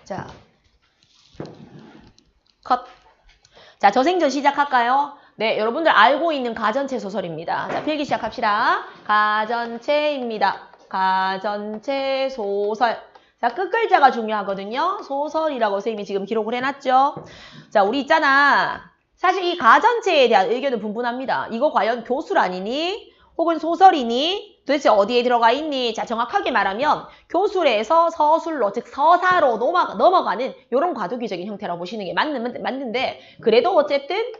자, 컷. 자, 저생전 시작할까요? 네, 여러분들 알고 있는 가전체 소설입니다. 자, 필기 시작합시다. 가전체입니다. 가전체 소설. 자, 끝글자가 중요하거든요. 소설이라고 선생님이 지금 기록을 해놨죠. 자, 우리 있잖아. 사실 이 가전체에 대한 의견은 분분합니다. 이거 과연 교술아니니? 혹은 소설이니? 도대체 어디에 들어가 있니? 자, 정확하게 말하면 교술에서 서술로, 즉 서사로 넘어가는 이런 과도기적인 형태라고 보시는 게 맞는데 그래도 어쨌든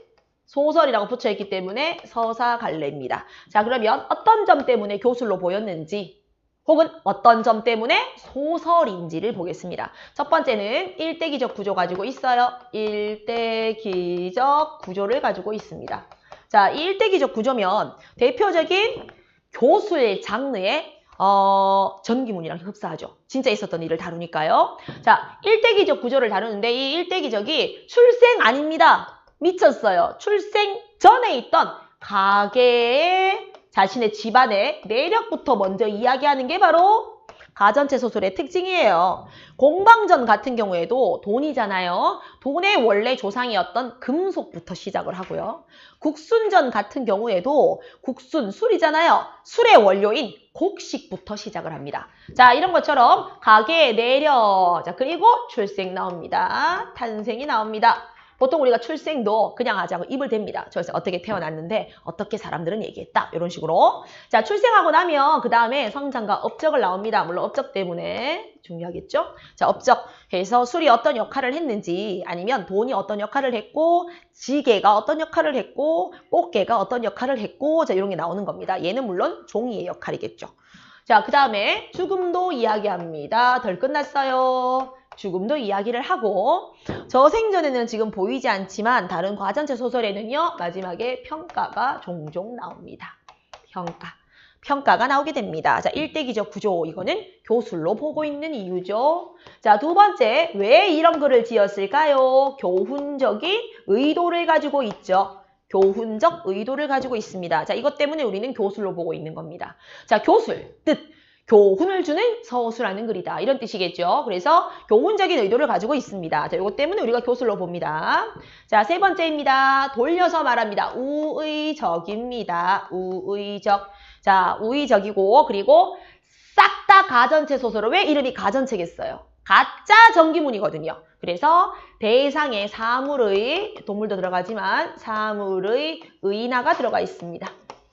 소설이라고 붙여있기 때문에 서사 갈래입니다. 자, 그러면 어떤 점 때문에 교술로 보였는지 혹은 어떤 점 때문에 소설인지를 보겠습니다. 첫 번째는 일대기적 구조 가지고 있어요. 일대기적 구조를 가지고 있습니다. 자, 이 일대기적 구조면 대표적인 교술 장르의 전기문이랑 흡사하죠. 진짜 있었던 일을 다루니까요. 자, 일대기적 구조를 다루는데 이 일대기적이 출생 아닙니다. 미쳤어요. 출생 전에 있던 가계의 자신의 집안의 내력부터 먼저 이야기하는 게 바로 가전체 소설의 특징이에요. 공방전 같은 경우에도 돈이잖아요. 돈의 원래 조상이었던 금속부터 시작을 하고요. 국순전 같은 경우에도 국순, 술이잖아요. 술의 원료인 곡식부터 시작을 합니다. 자, 이런 것처럼 가계의 내력, 자, 그리고 출생 나옵니다. 탄생이 나옵니다. 보통 우리가 출생도 그냥 하자고 입을 댑니다. 저에서 어떻게 태어났는데 어떻게 사람들은 얘기했다. 이런 식으로. 자, 출생하고 나면 그 다음에 성장과 업적을 나옵니다. 물론 업적 때문에 중요하겠죠. 자, 업적해서 술이 어떤 역할을 했는지 아니면 돈이 어떤 역할을 했고 지게가 어떤 역할을 했고 꽃게가 어떤 역할을 했고 자, 이런 게 나오는 겁니다. 얘는 물론 종이의 역할이겠죠. 자, 그 다음에 죽음도 이야기합니다. 덜 끝났어요. 죽음도 이야기를 하고 저생전에는 지금 보이지 않지만 다른 과전체 소설에는요. 마지막에 평가가 종종 나옵니다. 평가가 나오게 됩니다. 자, 일대기적 구조 이거는 교술로 보고 있는 이유죠. 자, 두 번째 왜 이런 글을 지었을까요? 교훈적인 의도를 가지고 있죠. 교훈적 의도를 가지고 있습니다. 자, 이것 때문에 우리는 교술로 보고 있는 겁니다. 자, 교술, 뜻. 교훈을 주는 서술하는 글이다. 이런 뜻이겠죠. 그래서 교훈적인 의도를 가지고 있습니다. 자, 이것 때문에 우리가 교술로 봅니다. 자, 세 번째입니다. 돌려서 말합니다. 우의적입니다. 우의적. 자, 우의적이고 그리고 싹 다 가전체 소설은 왜 이름이 가전체겠어요? 가짜 전기문이거든요. 그래서 대상에 사물의, 동물도 들어가지만 사물의 의인화가 들어가 있습니다.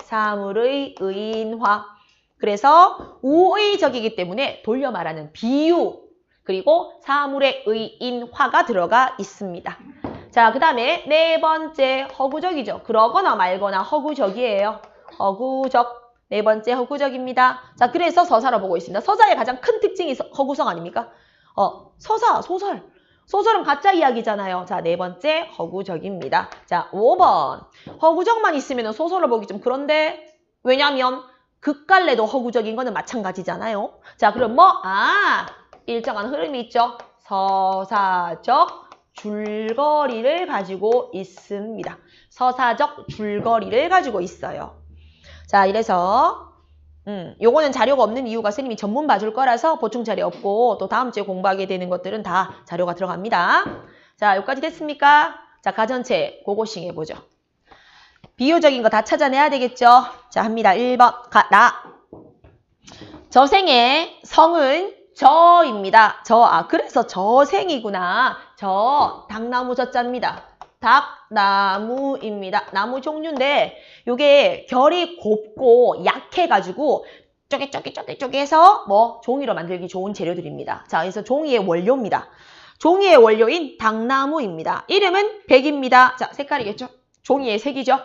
사물의 의인화. 그래서 우의적이기 때문에 돌려 말하는 비유 그리고 사물의 의인화가 들어가 있습니다. 자, 그 다음에 네 번째 허구적이죠. 그러거나 말거나 허구적이에요. 허구적. 네 번째 허구적입니다. 자, 그래서 서사로 보고 있습니다. 서사의 가장 큰 특징이 허구성 아닙니까? 서사, 소설. 소설은 가짜 이야기잖아요. 자, 네 번째 허구적입니다. 자, 5번. 허구적만 있으면 소설을 보기 좀 그런데 왜냐면 극갈래도 허구적인 거는 마찬가지잖아요. 자, 그럼 일정한 흐름이 있죠. 서사적 줄거리를 가지고 있습니다. 서사적 줄거리를 가지고 있어요. 자, 이래서 요거는 자료가 없는 이유가 선생님이 전문 봐줄 거라서 보충 자료 없고 또 다음 주에 공부하게 되는 것들은 다 자료가 들어갑니다. 자, 여기까지 됐습니까? 자, 가전체 고고싱 해보죠. 비유적인 거 다 찾아내야 되겠죠? 자, 합니다. 1번 저생의 성은 저입니다. 그래서 저생이구나. 닭나무 저자입니다. 닭나무입니다. 나무 종류인데 요게 결이 곱고 약해가지고 쪼개서 종이로 만들기 좋은 재료들입니다. 자, 그래서 종이의 원료입니다. 종이의 원료인 닭나무입니다. 이름은 백입니다. 자, 색깔이겠죠? 종이의 색이죠?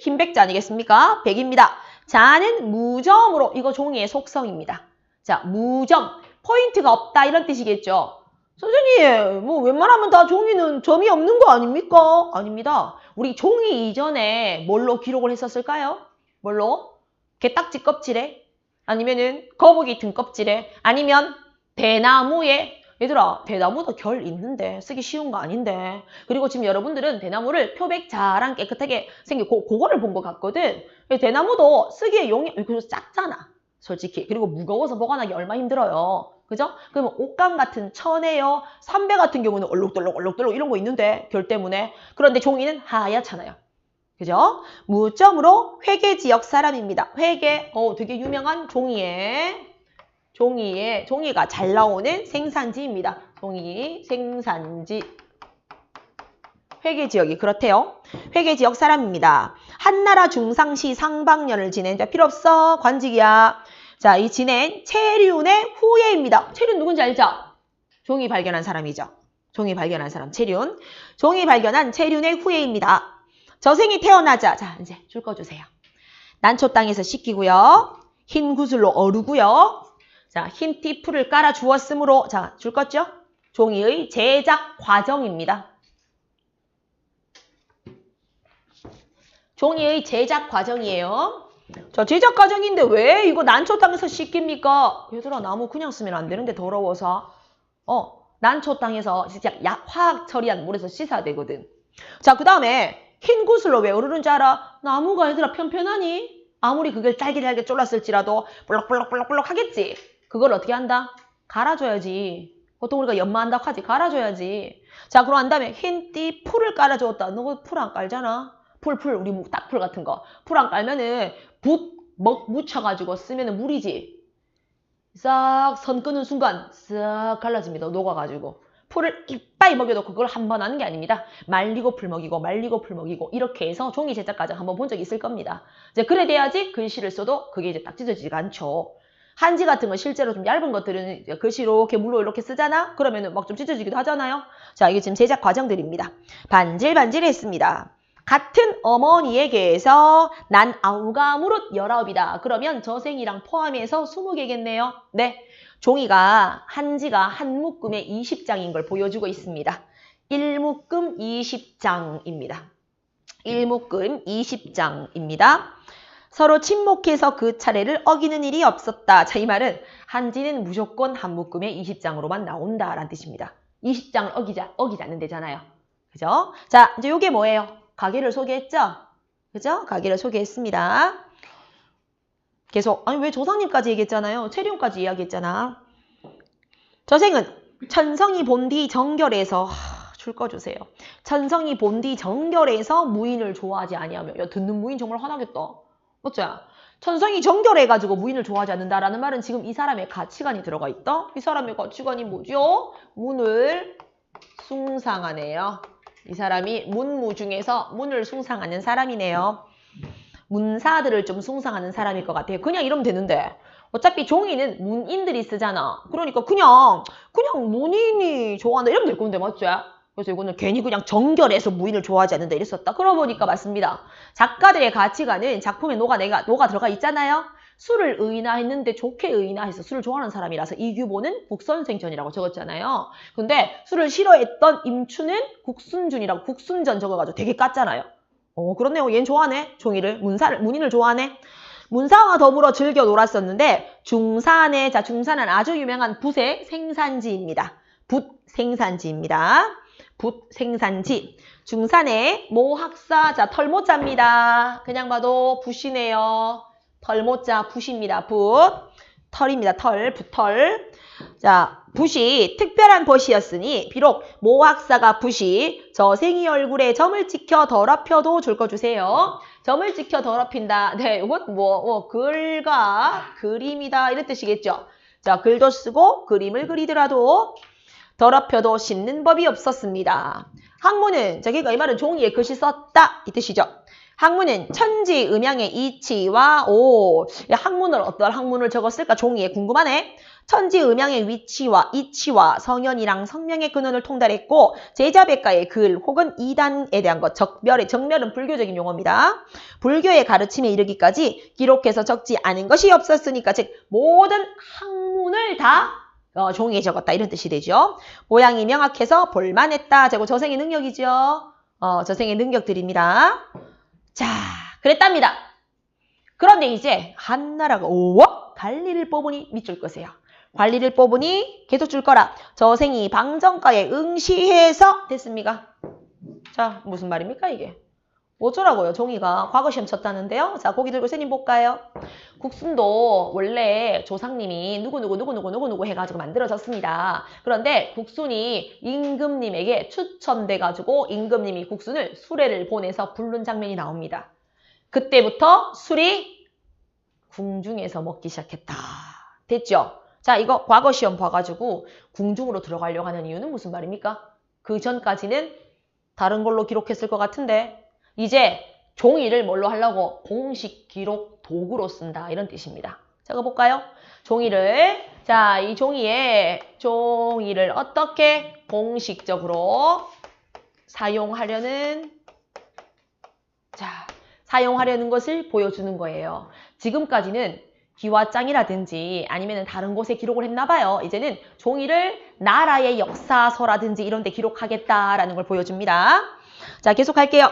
흰백자 아니겠습니까? 백입니다. 자는 무점으로 이거 종이의 속성입니다. 자, 무점. 포인트가 없다 이런 뜻이겠죠? 선생님, 웬만하면 다 종이는 점이 없는 거 아닙니까? 아닙니다. 우리 종이 이전에 뭘로 기록을 했었을까요? 뭘로? 게딱지 껍질에? 아니면은 거북이 등 껍질에? 아니면 대나무에? 얘들아, 대나무도 결 있는데 쓰기 쉬운 거 아닌데. 그리고 지금 여러분들은 대나무를 표백 자랑 깨끗하게 생긴 그거를 본 것 같거든. 대나무도 쓰기에 이거 작잖아. 솔직히. 그리고 무거워서 보관하기 얼마나 힘들어요. 그죠? 그러면 옷감 같은 천에요. 삼배 같은 경우는 얼룩덜룩 이런 거 있는데 결 때문에. 그런데 종이는 하얗잖아요. 그죠? 무점으로 회계 지역 사람입니다. 회계, 되게 유명한 종이가 잘 나오는 생산지입니다. 종이, 생산지. 회계 지역이 그렇대요. 회계 지역 사람입니다. 한나라 중상시 상방년을 지낸, 자, 필요 없어. 관직이야. 자, 이 지낸 체륜의 후예입니다. 체륜 누군지 알죠? 종이 발견한 사람이죠. 종이 발견한 사람, 체륜. 종이 발견한 체륜의 후예입니다. 저생이 태어나자, 자, 이제 줄 거 주세요. 난초 땅에서 씻기고요. 흰 구슬로 어르고요. 자, 흰 띠풀을 깔아 주었으므로, 자, 줄 거죠? 종이의 제작 과정입니다. 종이의 제작 과정이에요. 자, 제작 과정인데 왜 이거 난초 땅에서 씻깁니까? 얘들아, 나무 그냥 쓰면 안 되는데 더러워서. 난초 땅에서 진짜 화학 처리한 물에서 씻어야 되거든. 자, 그 다음에 흰 구슬로 왜 오르는 줄 알아? 나무가 얘들아 편편하니? 아무리 그걸 잘게 졸랐을지라도 볼록볼록 하겠지? 그걸 어떻게 한다? 갈아줘야지. 보통 우리가 연마한다고 하지. 갈아줘야지. 자, 그럼 한 다음에 흰띠 풀을 깔아줬다. 너 그 풀 안 깔잖아? 풀, 우리 딱풀 같은 거. 풀 안 깔면은 묻혀가지고 쓰면은 물이지. 싹 선 끄는 순간 싹 갈라집니다. 녹아가지고. 풀을 이빨 먹여도 그걸 한 번 하는 게 아닙니다. 말리고 풀 먹이고 이렇게 해서 종이 제작 과정 한번 본 적 있을 겁니다. 이제 그래 돼야지 글씨를 써도 그게 이제 딱 찢어지지가 않죠. 한지 같은 거 실제로 좀 얇은 것들은 글씨 이렇게 물로 이렇게 쓰잖아? 그러면은 막 좀 찢어지기도 하잖아요. 자, 이게 지금 제작 과정들입니다. 반질반질했습니다. 같은 어머니에게서 난 아우가 무릇 19이다. 그러면 저생이랑 포함해서 20개겠네요. 네. 종이가 한지가 한 묶음에 20장인 걸 보여주고 있습니다. 1묶음 20장입니다. 1묶음 20장입니다. 서로 침묵해서 그 차례를 어기는 일이 없었다. 자, 이 말은 한지는 무조건 한 묶음에 20장으로만 나온다라는 뜻입니다. 20장을 어기지 않는 데잖아요. 그죠? 자, 이제 요게 뭐예요? 가계를 소개했죠? 그죠? 가계를 소개했습니다. 계속, 아니 왜 조상님까지 얘기했잖아요. 체륜까지 이야기했잖아. 저생은 천성이 본디 정결해서, 줄 거 주세요. 천성이 본디 정결해서 무인을 좋아하지 아니하며. 야, 듣는 무인 정말 화나겠다. 맞죠? 천성이 정결해가지고 무인을 좋아하지 않는다라는 말은 지금 이 사람의 가치관이 들어가 있다. 이 사람의 가치관이 뭐죠? 문을 숭상하네요. 이 사람이 문무 중에서 문을 숭상하는 사람이네요. 문사들을 좀 숭상하는 사람일 것 같아요. 그냥 이러면 되는데 어차피 종이는 문인들이 쓰잖아. 그러니까 그냥 문인이 좋아한다 이러면 될 건데 맞죠? 그래서 이거는 괜히 그냥 정결해서 무인을 좋아하지 않는다 이랬었다. 그러고 보니까 맞습니다. 작가들의 가치관은 작품에 녹아 들어가 있잖아요. 술을 의인화했는데 좋게 의인화해서 술을 좋아하는 사람이라서 이규보는 국선생전이라고 적었잖아요. 근데 술을 싫어했던 임추는 국순준이라고 국순전 적어가지고 되게 깠잖아요. 그렇네요. 얘는 좋아하네. 종이를. 문인을 좋아하네. 문사와 더불어 즐겨 놀았었는데 중산은 아주 유명한 붓의 생산지입니다. 붓 생산지. 중산의 모학사, 자, 털모자입니다. 그냥 봐도 붓이네요. 털모자, 붓입니다. 털입니다. 붓털. 자, 붓이 특별한 붓이었으니 비록 모학사가 붓이 저생이 얼굴에 점을 찍혀 더럽혀도 줄 거 주세요. 점을 찍혀 더럽힌다. 네, 이건 글과 그림이다 이런 뜻이겠죠. 자, 글도 쓰고 그림을 그리더라도 더럽혀도 씻는 법이 없었습니다. 학문은 자기가 이 말은 종이에 글씨 썼다 이 뜻이죠. 학문은 천지 음양의 이치와 학문을 어떤 학문을 적었을까 종이에 궁금하네. 천지 음양의 이치와 성현이랑 성명의 근원을 통달했고 제자백가의 글 혹은 이단에 대한 것 정멸은 불교적인 용어입니다. 불교의 가르침에 이르기까지 기록해서 적지 않은 것이 없었으니까 즉 모든 학문을 다 종이에 적었다 이런 뜻이 되죠. 모양이 명확해서 볼만했다. 저생의 능력이죠. 저생의 능력들입니다. 자, 그랬답니다. 그런데 이제 한나라가 관리를 뽑으니 밑줄 거세요. 관리를 뽑으니 계속 줄 거라. 저생이 방정가에 응시해서 됐습니까? 자, 무슨 말입니까 이게? 어쩌라고요? 종이가 과거 시험 쳤다는데요. 자, 고기 들고 선생님 볼까요? 국순도 원래 조상님이 누구 해가지고 만들어졌습니다. 그런데 국순이 임금님에게 추천돼가지고 임금님이 국순을 수레를 보내서 부른 장면이 나옵니다. 그때부터 술이 궁중에서 먹기 시작했다. 됐죠? 자, 이거 과거 시험 봐가지고 궁중으로 들어가려고 하는 이유는 무슨 말입니까? 그 전까지는 다른 걸로 기록했을 것 같은데 이제 종이를 뭘로 하려고? 공식 기록 도구로 쓴다. 이런 뜻입니다. 적어볼까요? 종이를, 자, 이 종이를 어떻게 공식적으로 사용하려는 것을 보여주는 거예요. 지금까지는 기와장이라든지 아니면 다른 곳에 기록을 했나 봐요. 이제는 종이를 나라의 역사서라든지 이런 데 기록하겠다라는 걸 보여줍니다. 자, 계속 할게요.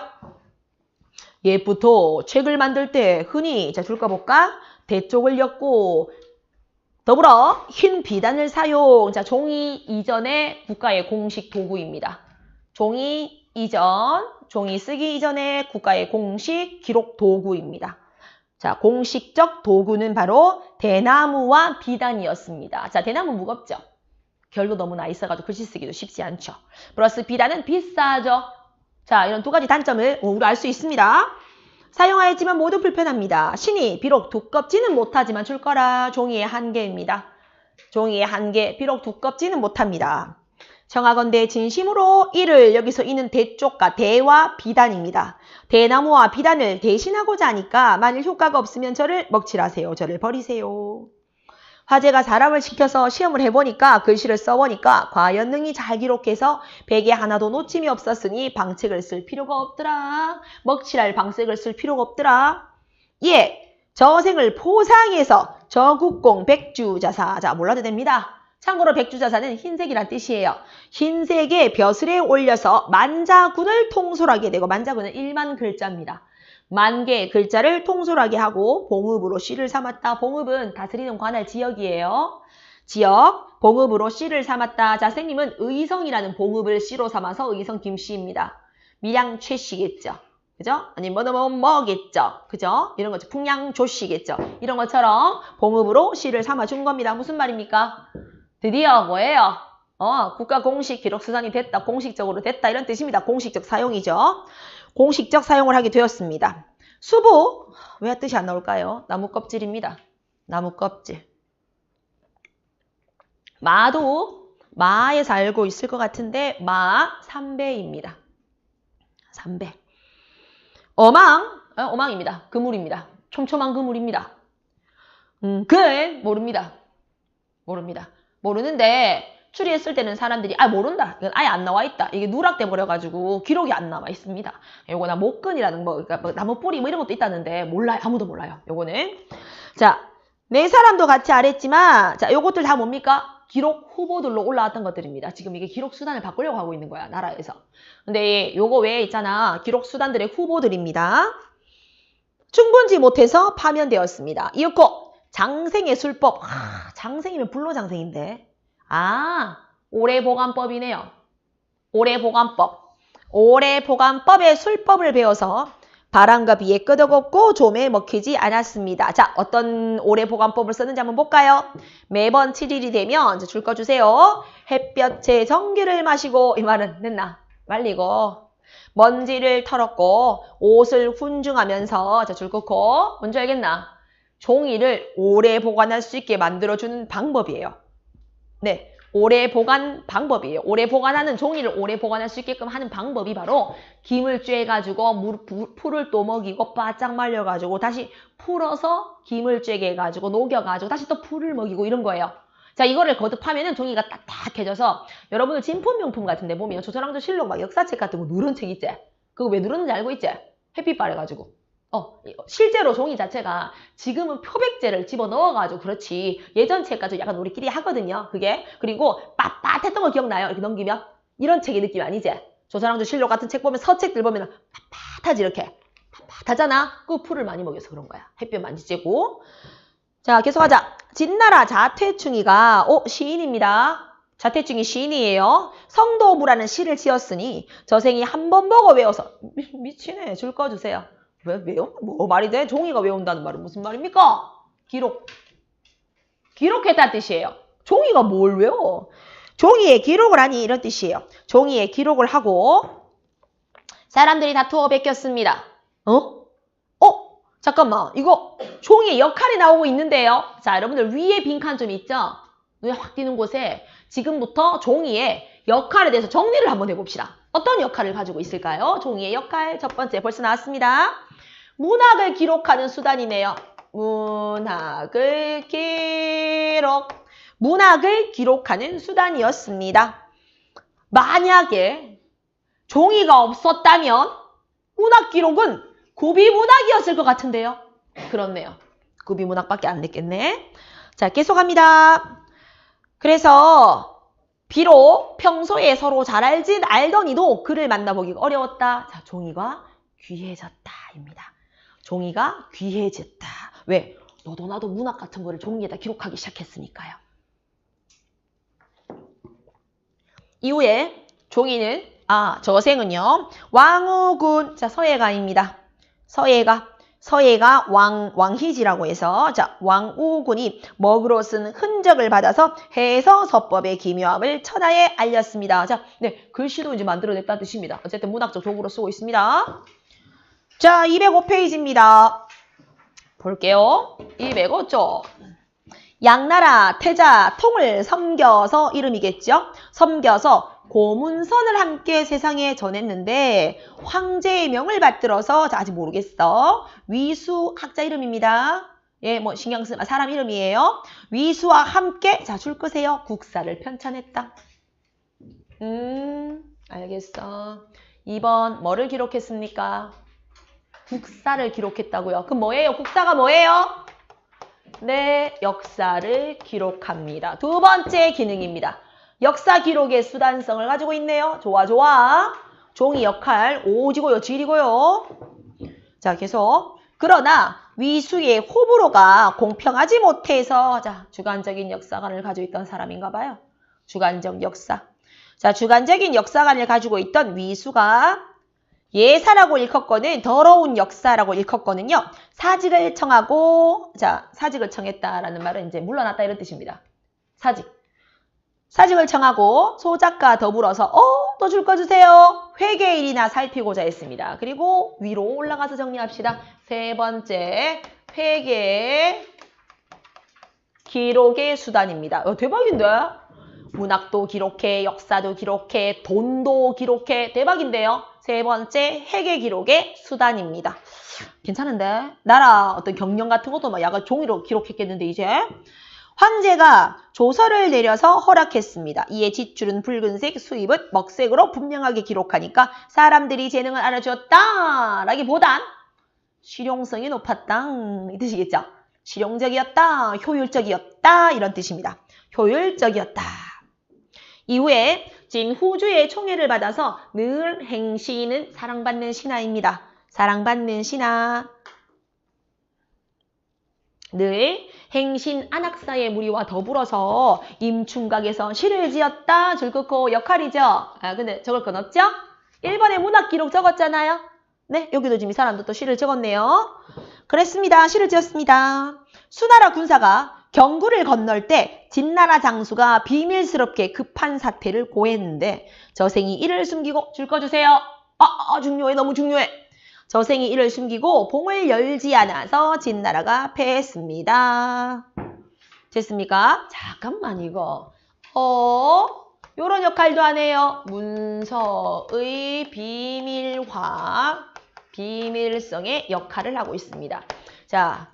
옛부터 책을 만들 때 흔히 자 줄까 볼까? 대쪽을 엮고 더불어 흰 비단을 사용. 자, 종이 이전의 국가의 공식 도구입니다. 종이 쓰기 이전의 국가의 공식 기록 도구입니다. 자, 공식적 도구는 바로 대나무와 비단이었습니다. 자, 대나무 무겁죠? 결도 너무 나 있어가지고 글씨 쓰기도 쉽지 않죠. 플러스 비단은 비싸죠. 자, 이런 두 가지 단점을 우리 알 수 있습니다. 사용하였지만 모두 불편합니다. 신이 비록 두껍지는 못하지만 줄 거라 종이의 한계입니다. 종이의 한계, 비록 두껍지는 못합니다. 청하건대 진심으로 이를 여기서 이는 대쪽과 대와 비단입니다. 대나무와 비단을 대신하고자 하니까 만일 효과가 없으면 저를 먹칠하세요. 저를 버리세요. 화제가 사람을 시켜서 시험을 해보니까 글씨를 써보니까 과연 능히 잘 기록해서 백에 하나도 놓침이 없었으니 방책을 쓸 필요가 없더라. 먹칠할 방책을 쓸 필요가 없더라. 예, 저생을 포상해서 저국공 백주자사. 자, 몰라도 됩니다. 참고로 백주자사는 흰색이란 뜻이에요. 흰색에 벼슬에 올려서 만자군을 통솔하게 되고 만자군은 1만 글자입니다. 10,000개의 글자를 통솔하게 하고 봉읍으로 씨를 삼았다. 봉읍은 다스리는 관할 지역이에요. 지역, 봉읍으로 씨를 삼았다. 자, 선생님은 의성이라는 봉읍을 씨로 삼아서 의성 김씨입니다. 밀양 최씨겠죠. 그죠? 아니, 뭐겠죠. 그죠? 이런 거죠. 풍양 조씨겠죠. 이런 것처럼 봉읍으로 씨를 삼아준 겁니다. 무슨 말입니까? 드디어 뭐예요? 국가 공식 기록 수단이 됐다. 공식적으로 됐다. 이런 뜻입니다. 공식적 사용이죠. 공식적 사용을 하게 되었습니다. 수부, 왜 뜻이 안 나올까요? 나무 껍질입니다. 나무 껍질. 마도 마에 살고 있을 것 같은데 마 3배입니다. 3배. 어망입니다. 그물입니다. 촘촘한 그물입니다. 근 모릅니다. 모르는데 추리했을 때는 사람들이 모른다. 이건 아예 안 나와 있다. 이게 누락돼 버려가지고 기록이 안 남아 있습니다. 요거나 목근이라는 그러니까 나무 뿌리 이런 것도 있다는데 몰라요. 아무도 몰라요. 요거는 자, 네 사람도 같이 알았지만 자, 요것들 다 뭡니까? 기록 후보들로 올라왔던 것들입니다. 지금 이게 기록 수단을 바꾸려고 하고 있는 거야, 나라에서. 근데 요거 외에 있잖아. 기록 수단들의 후보들입니다. 충분지 못해서 파면되었습니다. 이윽고 장생의 술법. 장생이면 불로장생인데. 오래보관법이네요. 오래보관법의 술법을 배워서 바람과 비에 끄덕없고 좀에 먹히지 않았습니다. 자, 어떤 오래보관법을 썼는지 한번 볼까요? 매번 7일이 되면 줄 거 주세요. 햇볕에 정기를 마시고 이 말은 됐나? 말리고 먼지를 털었고 옷을 훈증하면서 자, 줄 긋고 뭔지 알겠나? 종이를 오래 보관할 수 있게 만들어주는 방법이에요. 네, 오래 보관 방법이에요. 오래 보관하는 종이를 오래 보관할 수 있게끔 하는 방법이 바로 김을 쬐가지고 풀을 또 먹이고 바짝 말려가지고 다시 풀어서 김을 쬐게 해가지고 녹여가지고 다시 또 풀을 먹이고 이런 거예요. 자, 이거를 거듭하면은 종이가 딱딱해져서 여러분들 진품명품 같은 데 보면 조선왕조실록 막 역사책 같은 거 누런 책 있지? 그거 왜 누르는지 알고 있지? 햇빛 바래가지고. 실제로 종이 자체가 지금은 표백제를 집어넣어가지고 그렇지 예전 책까지 약간 우리끼리 하거든요. 그게. 그리고 빳빳했던 거 기억나요? 이렇게 넘기면? 이런 책의 느낌 아니지? 조선왕조실록 같은 책 보면 서책들 보면 빳빳하지 이렇게. 빳빳하잖아? 그 풀을 많이 먹여서 그런 거야. 햇볕 많이 쬐고. 자, 계속하자. 진나라 자퇴충이가 시인입니다. 자퇴증이 시인이에요. 성도부라는 시를 지었으니 저생이 한 번 보고 외워서 미치네. 줄 꺼주세요. 왜 외워? 뭐 말이 돼? 종이가 외운다는 말은 무슨 말입니까? 기록. 기록했다는 뜻이에요. 종이가 뭘 외워? 종이에 기록을 하니 이런 뜻이에요. 종이에 기록을 하고 사람들이 다투어 베꼈습니다. 잠깐만. 이거 종이의 역할이 나오고 있는데요. 자, 여러분들 위에 빈칸 좀 있죠? 눈에 확 띄는 곳에 지금부터 종이의 역할에 대해서 정리를 한번 해봅시다. 어떤 역할을 가지고 있을까요? 종이의 역할 첫 번째 벌써 나왔습니다. 문학을 기록하는 수단이네요. 문학을 기록하는 수단이었습니다. 만약에 종이가 없었다면 문학 기록은 구비문학이었을 것 같은데요. 그렇네요. 구비문학밖에 안 됐겠네. 자, 계속합니다. 그래서 비록 평소에 서로 잘 알더니도 그를 만나보기가 어려웠다. 자, 종이가 귀해졌다입니다. 종이가 귀해졌다. 왜? 너도 나도 문학 같은 거를 종이에다 기록하기 시작했으니까요. 이후에 종이는 저생은요. 왕우군, 자, 서예가입니다. 서예가 왕희지라고 해서 자, 왕우군이 먹으로 쓴 흔적을 받아서 해서 서법의 기묘함을 천하에 알렸습니다. 자, 네, 글씨도 이제 만들어냈다는 뜻입니다. 어쨌든 문학적 도구로 쓰고 있습니다. 자, 205페이지입니다. 볼게요. 205쪽. 양나라, 태자, 통을 섬겨서 이름이겠죠? 섬겨서 고문선을 함께 세상에 전했는데 황제의 명을 받들어서 자, 아직 모르겠어. 위수 학자 이름입니다. 예, 뭐 신경 쓰면 사람 이름이에요. 위수와 함께 자, 줄 끄세요. 국사를 편찬했다. 알겠어. 2번 뭐를 기록했습니까? 국사를 기록했다고요. 그럼 뭐예요? 국사가 뭐예요? 네, 역사를 기록합니다. 두 번째 기능입니다. 역사 기록의 수단성을 가지고 있네요. 좋아, 좋아. 종이 역할 오지고요, 질이고요. 자, 계속. 그러나 위수의 호불호가 공평하지 못해서 자, 주관적인 역사관을 가지고 있던 사람인가 봐요. 주관적 역사. 자, 주관적인 역사관을 가지고 있던 위수가 예사라고 일컫거는 더러운 역사라고 일컫거든요. 사직을 청하고 자, 사직을 청했다라는 말은 이제 물러났다 이런 뜻입니다. 사직을 청하고 소작과 더불어서 또 줄 거 주세요. 회계일이나 살피고자 했습니다. 그리고 위로 올라가서 정리합시다. 세 번째, 회계 기록의 수단입니다. 대박인데? 문학도 기록해, 역사도 기록해, 돈도 기록해. 대박인데요? 세 번째, 회계 기록의 수단입니다. 괜찮은데? 나라 어떤 경영 같은 것도 막 약간 종이로 기록했겠는데 이제? 황제가 조서를 내려서 허락했습니다. 이에 뒷줄은 붉은색, 수입은 먹색으로 분명하게 기록하니까 사람들이 재능을 알아주었다 라기보단 실용성이 높았다 이 뜻이겠죠. 실용적이었다, 효율적이었다 이런 뜻입니다. 효율적이었다. 이후에 진후주의 총애를 받아서 늘 행시는 사랑받는 신하입니다. 사랑받는 신하. 늘 행신 안학사의 무리와 더불어서 임충각에서 시를 지었다. 줄 긋고 역할이죠. 근데 적을 건 없죠? 1번에 문학 기록 적었잖아요. 네, 여기도 지금 이 사람도 또 시를 적었네요. 그랬습니다. 시를 지었습니다. 수나라 군사가 경구를 건널 때 진나라 장수가 비밀스럽게 급한 사태를 고했는데 저생이 이를 숨기고 줄 거 주세요. 중요해. 너무 중요해. 저생이 이를 숨기고 봉을 열지 않아서 진나라가 패했습니다. 됐습니까? 잠깐만 이거. 요런 역할도 하네요. 문서의 비밀성의 역할을 하고 있습니다. 자,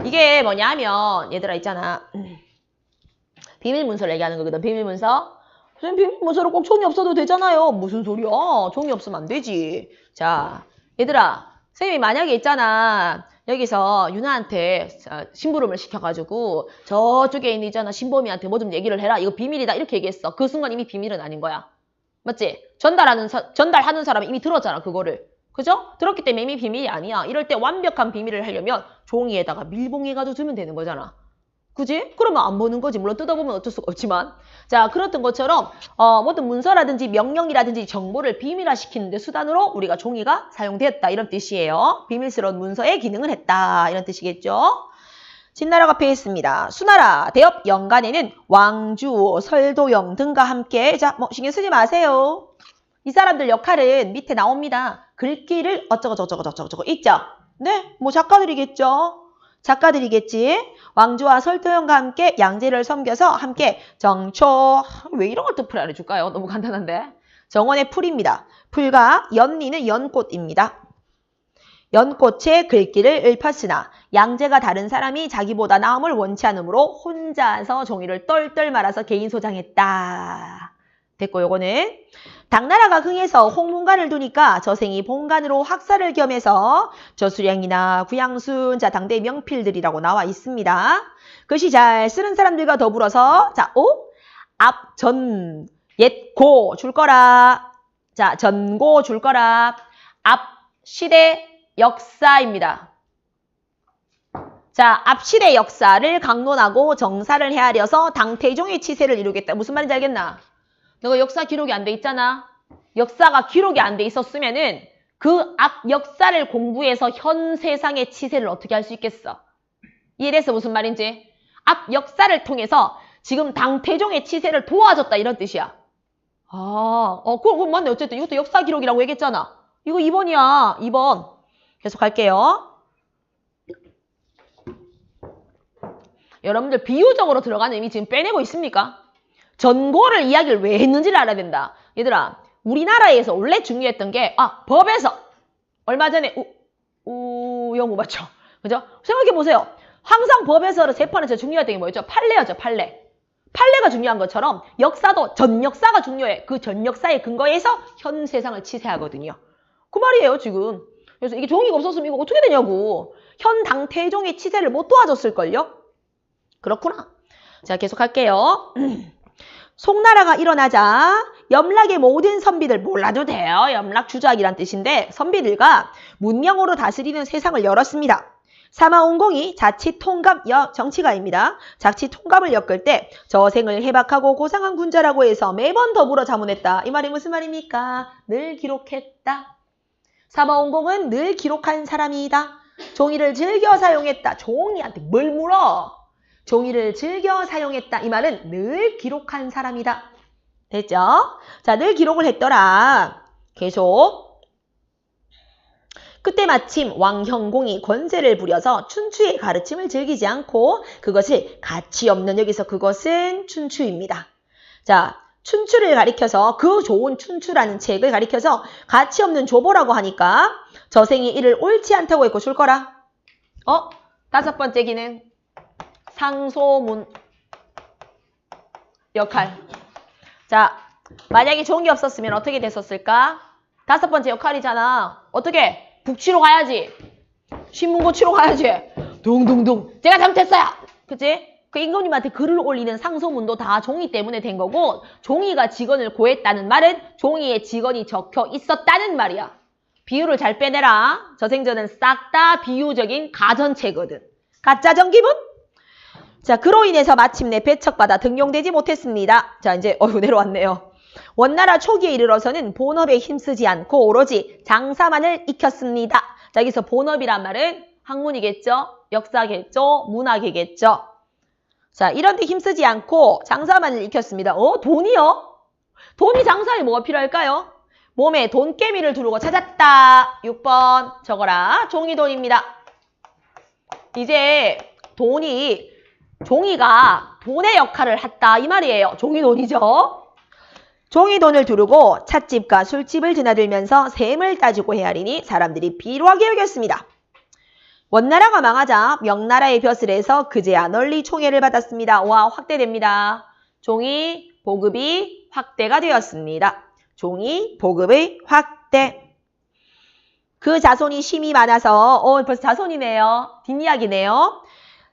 이게 뭐냐면 얘들아 있잖아. 비밀문서를 얘기하는 거거든. 비밀문서. 선생님 비밀문서로 꼭 종이 없어도 되잖아요. 무슨 소리야. 종이 없으면 안 되지. 자, 얘들아. 선생님이 만약에 있잖아. 여기서 유나한테 심부름을 시켜가지고 저쪽에 있는 있잖아. 신범이한테 뭐 좀 얘기를 해라. 이거 비밀이다. 이렇게 얘기했어. 그 순간 이미 비밀은 아닌 거야. 맞지? 전달하는 사람이 이미 들었잖아. 그거를. 그죠? 들었기 때문에 이미 비밀이 아니야. 이럴 때 완벽한 비밀을 하려면 종이에다가 밀봉해가지고 두면 되는 거잖아. 그지? 그러면 안 보는 거지. 물론 뜯어보면 어쩔 수가 없지만. 자, 그렇던 것처럼 어떤 문서라든지 명령이라든지 정보를 비밀화시키는 수단으로 우리가 종이가 사용되었다. 이런 뜻이에요. 비밀스러운 문서의 기능을 했다. 이런 뜻이겠죠. 진나라가 패했습니다. 수나라 대업 연간에는 왕주, 설도영 등과 함께 자, 뭐 신경 쓰지 마세요. 이 사람들 역할은 밑에 나옵니다. 글귀를 어쩌고 있죠? 네, 뭐 작가들이겠죠. 작가들이겠지. 왕주와 설도영과 함께 양제를 섬겨서 함께 정초. 왜 이런 걸 또 풀 알려줄까요? 너무 간단한데. 정원의 풀입니다. 풀과 연리는 연꽃입니다. 연꽃의 글귀를 읊었으나 양제가 다른 사람이 자기보다 나음을 원치 않으므로 혼자서 종이를 똘똘 말아서 개인 소장했다. 됐고 요거는 당나라가 흥해서 홍문관을 두니까 저생이 본관으로 학사를 겸해서 저수량이나 구양순, 자 당대 명필들이라고 나와 있습니다. 글씨 잘 쓰는 사람들과 더불어서 자, 앞, 전, 옛, 고 줄 거라. 자, 전고 줄 거라. 앞, 시대, 역사입니다. 자, 앞 시대 역사를 강론하고 정사를 헤아려서 당태종의 치세를 이루겠다. 무슨 말인지 알겠나? 너가 역사 기록이 안 돼 있잖아. 역사가 기록이 안 돼 있었으면은 그 앞 역사를 공부해서 현 세상의 치세를 어떻게 할 수 있겠어? 이해됐어? 무슨 말인지? 앞 역사를 통해서 지금 당태종의 치세를 도와줬다 이런 뜻이야. 그럼 맞네. 어쨌든 이것도 역사 기록이라고 얘기했잖아. 이거 2번이야. 2번. 계속 할게요. 여러분들 비유적으로 들어가는 의미 지금 빼내고 있습니까? 전고를 이야기를 왜 했는지를 알아야 된다. 얘들아, 우리나라에서 원래 중요했던 게 법에서 얼마 전에 영무 맞죠? 그죠? 생각해보세요. 항상 법에서 재판에서 중요했던 게 뭐였죠? 판례였죠. 판례. 판례가 중요한 것처럼 역사도 전 역사가 중요해. 그 전 역사의 근거에서 현 세상을 치세하거든요. 그 말이에요 지금. 그래서 이게 종이가 없었으면 이거 어떻게 되냐고. 현 당태종의 치세를 못 도와줬을걸요? 그렇구나. 자, 계속 할게요. 송나라가 일어나자 염락의 모든 선비들, 몰라도 돼요. 염락 주작이란 뜻인데 선비들과 문명으로 다스리는 세상을 열었습니다. 사마온공이 자치 통감 정치가입니다. 자치 통감을 엮을 때 저생을 해박하고 고상한 군자라고 해서 매번 더불어 자문했다. 이 말이 무슨 말입니까? 늘 기록했다. 사마온공은 늘 기록한 사람이다. 종이를 즐겨 사용했다. 종이한테 뭘 물어? 종이를 즐겨 사용했다. 이 말은 늘 기록한 사람이다. 됐죠? 자, 늘 기록을 했더라. 계속. 그때 마침 왕형공이 권세를 부려서 춘추의 가르침을 즐기지 않고 그것을 가치 없는, 여기서 그것은 춘추입니다. 자, 춘추를 가리켜서 그 좋은 춘추라는 책을 가리켜서 가치 없는 조보라고 하니까 저생이 이를 옳지 않다고 했고 줄 거라. 5번째 기능. 상소문 역할. 자, 만약에 종이 없었으면 어떻게 됐었을까? 5번째 역할이잖아. 어떻게? 북치로 가야지. 신문고 치러 가야지. 둥둥둥. 제가 잘못했어요. 그치? 그 임금님한테 글을 올리는 상소문도 다 종이 때문에 된 거고, 종이가 직원을 고했다는 말은 종이에 직원이 적혀 있었다는 말이야. 비유를 잘 빼내라. 저생전은 싹 다 비유적인 가전체거든. 가짜 전기문? 자, 그로 인해서 마침내 배척받아 등용되지 못했습니다. 자, 이제 내려왔네요. 원나라 초기에 이르러서는 본업에 힘쓰지 않고 오로지 장사만을 익혔습니다. 자, 여기서 본업이란 말은 학문이겠죠? 역사겠죠? 문학이겠죠? 자, 이런 데 힘쓰지 않고 장사만을 익혔습니다. 돈이요? 돈이 장사에 뭐가 필요할까요? 몸에 돈깨미를 두르고 찾았다. 6번 적어라. 종이돈입니다. 이제 종이가 돈의 역할을 했다 이 말이에요. 종이돈이죠. 종이돈을 두르고 찻집과 술집을 드나들면서 셈을 따지고 헤아리니 사람들이 비루하게 여겼습니다. 원나라가 망하자 명나라의 벼슬 해서 그제야 널리 총애를 받았습니다. 와, 확대됩니다. 종이 보급이 확대가 되었습니다. 종이 보급의 확대. 그 자손이 심이 많아서 벌써 자손이네요. 뒷이야기네요.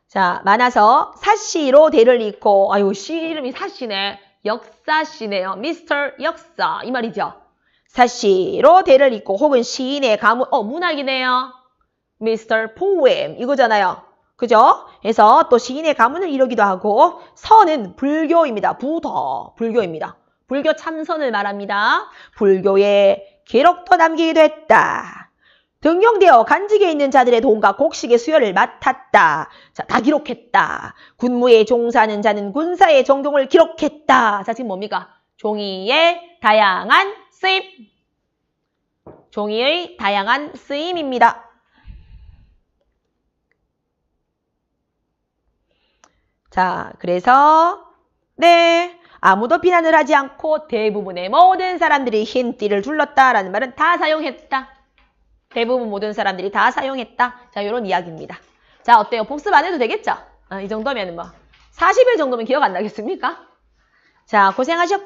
자, 많아서 사씨로 대를 잇고, 씨 이름이 사씨네. 역사씨네요. 미스터 역사 이 말이죠. 사씨로 대를 잇고 혹은 시인의 가문, 문학이네요. 미스터 포엠 이거잖아요. 그죠? 그래서 또 시인의 가문을 이루기도 하고 서는 불교입니다. 불교입니다. 불교 참선을 말합니다. 불교의 기록도 남기기도 했다. 등용되어 간직에 있는 자들의 돈과 곡식의 수여를 맡았다. 자, 다 기록했다. 군무에 종사하는 자는 군사의 정경을 기록했다. 자, 지금 뭡니까? 종이의 다양한 쓰임. 종이의 다양한 쓰임입니다. 자, 그래서 네, 아무도 비난을 하지 않고 대부분의 모든 사람들이 흰 띠를 둘렀다라는 말은 다 사용했다. 대부분 모든 사람들이 다 사용했다. 자, 이런 이야기입니다. 자, 어때요? 복습 안 해도 되겠죠? 이 정도면 뭐 40일 정도면 기억 안 나겠습니까? 자, 고생하셨고요.